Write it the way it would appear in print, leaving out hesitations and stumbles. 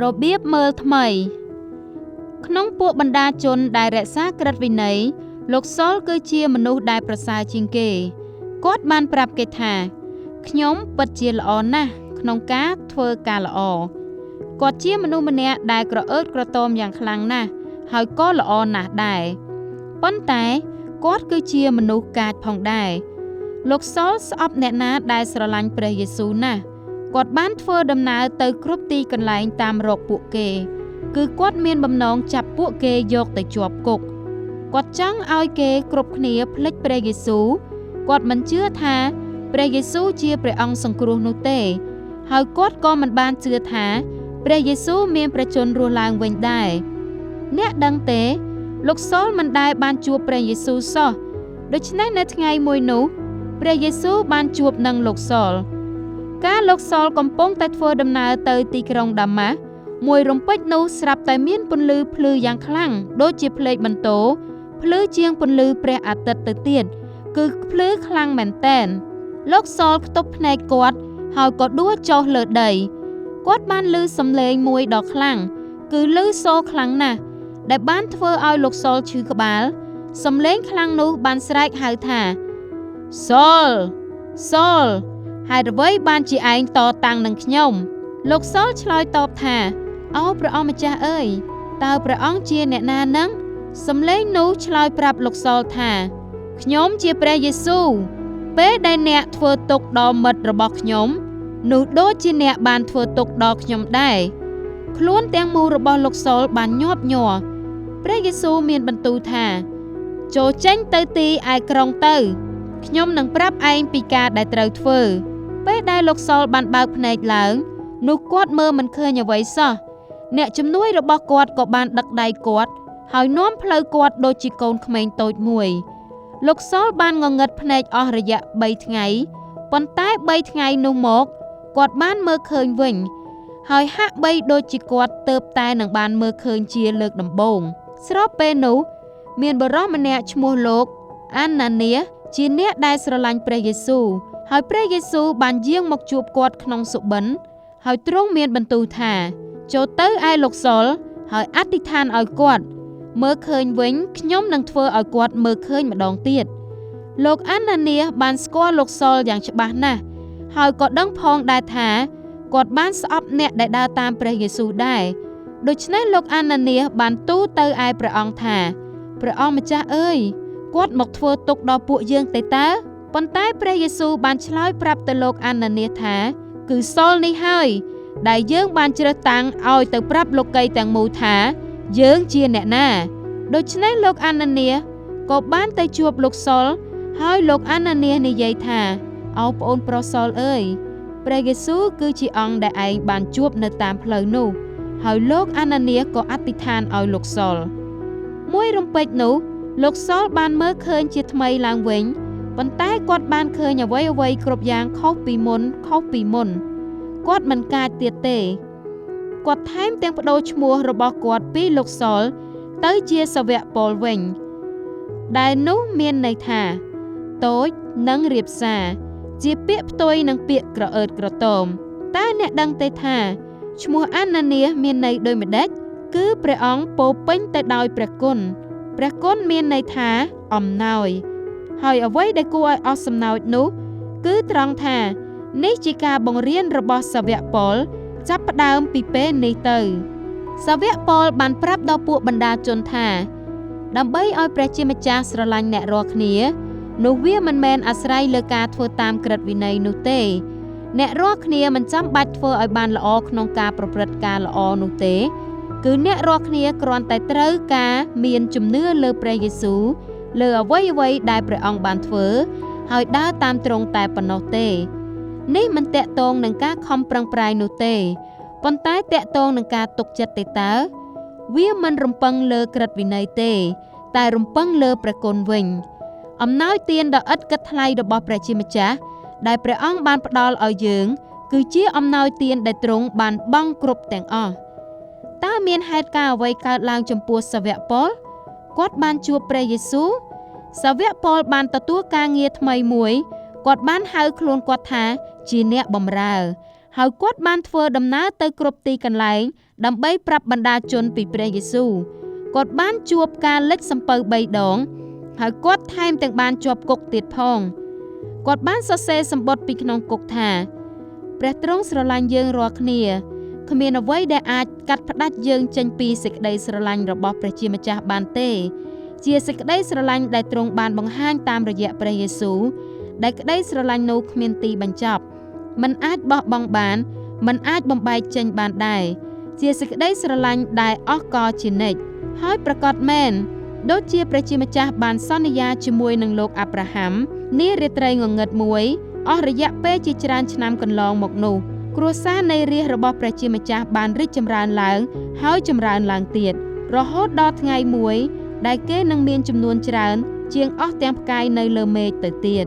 របៀបមើលថ្មីក្នុងពួកបណ្ដាជនដែលរក្សាក្រឹតវិន័យលោកសុលគឺជាមនុស្សដែលប្រសើរជាងគេគាត់បានប្រាប់គេថាខ្ញុំពិតជាល្អណាស់ក្នុងការធ្វើការល្អគាត់ជាមនុស្សម្នាក់ដែលក្រអឺតក្រទមយ៉ាងខ្លាំងណាស់ហើយក៏ល្អណាស់ដែរប៉ុន្តែគាត់គឺជាមនុស្សកាចផងដែរលោកសុលស្អប់អ្នកណាដែលស្រឡាញ់ព្រះយេស៊ូវណាស់គាត់បានធ្វើដំណើរទៅគ្រប់ទីកន្លែងតាមរកពួកគេគឺគាត់មានបំណងចាប់ពួកគេយកទៅជាប់គុកគាត់ចង់ឲ្យគេគ្រប់គ្នាភ្លេចព្រះយេស៊ូវគាត់មិនជឿថាព្រះយេស៊ូវជាព្រះអង្គសង្គ្រោះនោះទេហើយគាត់ក៏មិនបានជឿថាព្រះយេស៊ូវមានព្រះជន្មរស់ឡើងវិញដែរអ្នកដឹងទេលោកសុលមិនដែលបានជួបព្រះយេស៊ូវសោះដូច្នេះនៅថ្ងៃមួយនោះព្រះយេស៊ូវបានជួបនឹងលោកសុលកាលលោកសុលកំពុងតែធ្វើដំណើរទៅទីក្រុងដាម៉ាស់មួយរំពេចនោះស្រាប់តែមានពន្លឺភ្លឺយ៉ាងខ្លាំងដូចជាផ្លេកបន្ទោភ្លឺជាងពន្លឺព្រះអាទិត្យទៅទៀតគឺភ្លឺខ្លាំងមែនទែនលោកសុលខ្ទប់ភ្នែកគាត់ហើយក៏ដួលចុះលើដីគាត់បានឮសំឡេងមួយដ៏ខ្លាំងគឺឮសូរខ្លាំងណាស់ដែលបានធ្វើឲ្យលោកសុលឈឺក្បាលសំឡេងខ្លាំងនោះបានស្រែកហៅថាសុលសុលហេតុអ្វីបានជាឯងតតាំងនឹងខ្ញុំលោកសុលឆ្លើយតបថាអូព្រះអង្គម្ចាស់អើយតើព្រះអង្គជាអ្នកណានឹងសំឡេងនោះឆ្លើយប្រាប់លោកសុលថាខ្ញុំជាព្រះយេស៊ូវពេលដែលអ្នកធ្វើទុក្ខដល់មិត្តរបស់ខ្ញុំនោះដូចជាអ្នកបានធ្វើទុក្ខដល់ខ្ញុំដែរខ្លួនទាំងមូលរបស់លោកសុលបានញាប់ញ័រព្រះយេស៊ូវមានបន្ទូលថាចូលចេញទៅទីឯក្រុងទៅខ្ញុំនឹងប្រាប់ឯងពីការដែលត្រូវធ្វើពេលដែលលោកសុលបានបើកភ្នែកឡើងនោះគាត់មើលមិនឃើញអ្វីសោះអ្នកជំនួយរបស់គាត់ក៏បានដឹកដៃគាត់ហើយនាំផ្លូវគាត់ដូចជាកូនក្មេងតូចមួយលោកសុលបានងងឹតភ្នែកអស់រយៈ3ថ្ងៃប៉ុន្តែ3ថ្ងៃនោះមកគាត់បានមើលឃើញវិញហើយហាក់បីដូចជាគាត់ទើបតែនឹងបានមើលឃើញជាលើកដំបូងស្របពេលនោះមានបុរសម្នាក់ឈ្មោះលោកអាណានីជាអ្នកដែលស្រឡាញ់ព្រះយេស៊ូវហើយព្រះយេស៊ូវបានយាងមកជួបគាត់ក្នុងសុបិនហើយទ្រង់មានបន្ទូលថាចូលទៅឯលោកសុលហើយអធិដ្ឋានឲ្យគាត់មើលឃើញវិញខ្ញុំនឹងធ្វើឲ្យគាត់មើលឃើញម្ដងទៀតលោកអាណានីបានស្គាល់លោកសុលយ៉ាងច្បាស់ណាស់ហើយក៏ដឹងផងដែរថាគាត់បានស្អប់អ្នកដែលដើរតាមព្រះយេស៊ូវដែរដូច្នេះលោកអាណានីបានទូលទៅឯព្រះអង្គថាព្រះអង្គម្ចាស់អើយគាត់មកធ្វើទុក្ខដល់ពួកយើងទេតើប៉ុន្តែព្រះយេស៊ូវបានឆ្លើយប្រាប់ទៅលោកអាណានីថាគឺសុលនេះហើយដែលយើងបានជ្រើសតាំងឲ្យទៅប្រាប់លោកីទាំងមូលថាយើងជាអ្នកណាដូច្នេះលោកអាណានីក៏បានទៅជួបលោកសុលហើយលោកអាណានីនិយាយថាអូប្អូនប្រុសសុលអើយព្រះយេស៊ូវគឺជាអង្គដែលឯងបានជួបនៅតាមផ្លូវនោះហើយលោកអាណានីក៏អធិដ្ឋានឲ្យលោកសុលមួយរំពេចនោះលោកសុលបានមើលឃើញជាថ្មីឡើងវិញប៉ុន្តែគាត់បានឃើញអ្វីៗគ្រប់យ៉ាងខុសពីមុនគាត់មិនកាចទៀតទេគាត់ថែមទាំងបដូរឈ្មោះរបស់គាត់ពីលោកសុលទៅជាសាវកប៉ុលវិញដែលនោះមានន័យថាតូចនិងរាបសារជាពាក្យផ្ទុយនឹងពាក្យក្រអឺតក្រទមតើអ្នកដឹងទេថាឈ្មោះអាណានីមានន័យដូចម្ដេចគឺព្រះអង្គពោរពេញទៅដោយព្រះគុណមានន័យថាអំណោយហើយអ្វីដែលគួរឲ្យអស់សំណោចនោះគឺត្រង់ថានេះជាការបង្រៀនរបស់សាវកប៉ុលចាប់ផ្ដើមពីពេលនេះទៅសាវកប៉ុលបានប្រាប់ដល់ពួកបណ្ដាជនថាដើម្បីឲ្យព្រះជាម្ចាស់ស្រឡាញ់អ្នករាល់គ្នានោះវាមិនមែនអាស្រ័យលើការធ្វើតាមក្រឹតវិន័យនោះទេអ្នករាល់គ្នាមិនចាំបាច់ធ្វើឲ្យបានល្អក្នុងការប្រព្រឹត្តការល្អនោះទេគឺអ្នករាល់គ្នាគ្រាន់តែត្រូវការមានជំនឿលើព្រះយេស៊ូវលើអ្វីៗដែលព្រះអង្គបានធ្វើហើយដើរតាមទ្រង់តែប៉ុណ្ណោះទេនេះមិនតាក់ទងនឹងការខំប្រឹងប្រែងនោះទេប៉ុន្តែតាក់ទងនឹងការទុកចិត្តទេតើវាមិនរំពឹងលើក្រឹតវិន័យទេតែរំពឹងលើព្រះគុណវិញអំណោយទានដ៏ឥតគិតថ្លៃរបស់ព្រះជាម្ចាស់ដែលព្រះអង្គបានផ្ដល់ឲ្យយើងគឺជាអំណោយទានដែលទ្រង់បានបង់គ្រប់ទាំងអស់តើមានហេតុការណ៍អ្វីកើតឡើងចំពោះសាវកប៉ុលគាត់បានជួបព្រះយេស៊ូវសាវកប៉ុលបានទទួលការងារថ្មីមួយគាត់បានហៅខ្លួនគាត់ថាជាអ្នកបម្រើ ហើយគាត់បានធ្វើដំណើរទៅគ្រប់ទីកន្លែងដើម្បីប្រាប់បណ្ដាជនពីព្រះយេស៊ូវគាត់បានជួបការលិចសំពៅ3 ដងហើយគាត់ថែមទាំងបានជាប់គុកទៀតផងគាត់បានសរសេរសម្បត្តិពីក្នុងគុកថាព្រះទ្រង់ស្រឡាញ់យើងរាល់គ្នាគ្មានអ្វីដែលអាចកាត់ផ្តាច់យើងចេញពីសេចក្តីស្រឡាញ់របស់ព្រះជាម្ចាស់បានទេជាសេចក្តីស្រឡាញ់ដែលទ្រង់បានបង្ហាញតាមរយៈព្រះយេស៊ូវដែលក្តីស្រឡាញ់នោះគ្មានទីបញ្ចប់มันអាចបោះបង់បានมันអាចបំបែកចេញបានដែរជាសេចក្តីស្រឡាញ់ដែលអស់កលជានិច្ចហើយប្រកាសមែនដូចជាព្រះជាម្ចាស់បានសន្យាជាមួយនឹងលោកអាប់រ៉ាហាំនារាត្រីងងឹតមួយអស់រយៈពេលជាច្រើនឆ្នាំកន្លងមកនោះគ្រួសារនៃរាជរបស់ព្រះជាម្ចាស់បានរីកចម្រើនឡើងហើយចម្រើនឡើងទៀតរហូតដល់ថ្ងៃមួយដែលគេនឹងមានចំនួនច្រើនជាងអស់ទាំងផ្កាយនៅលើមេឃទៅទៀត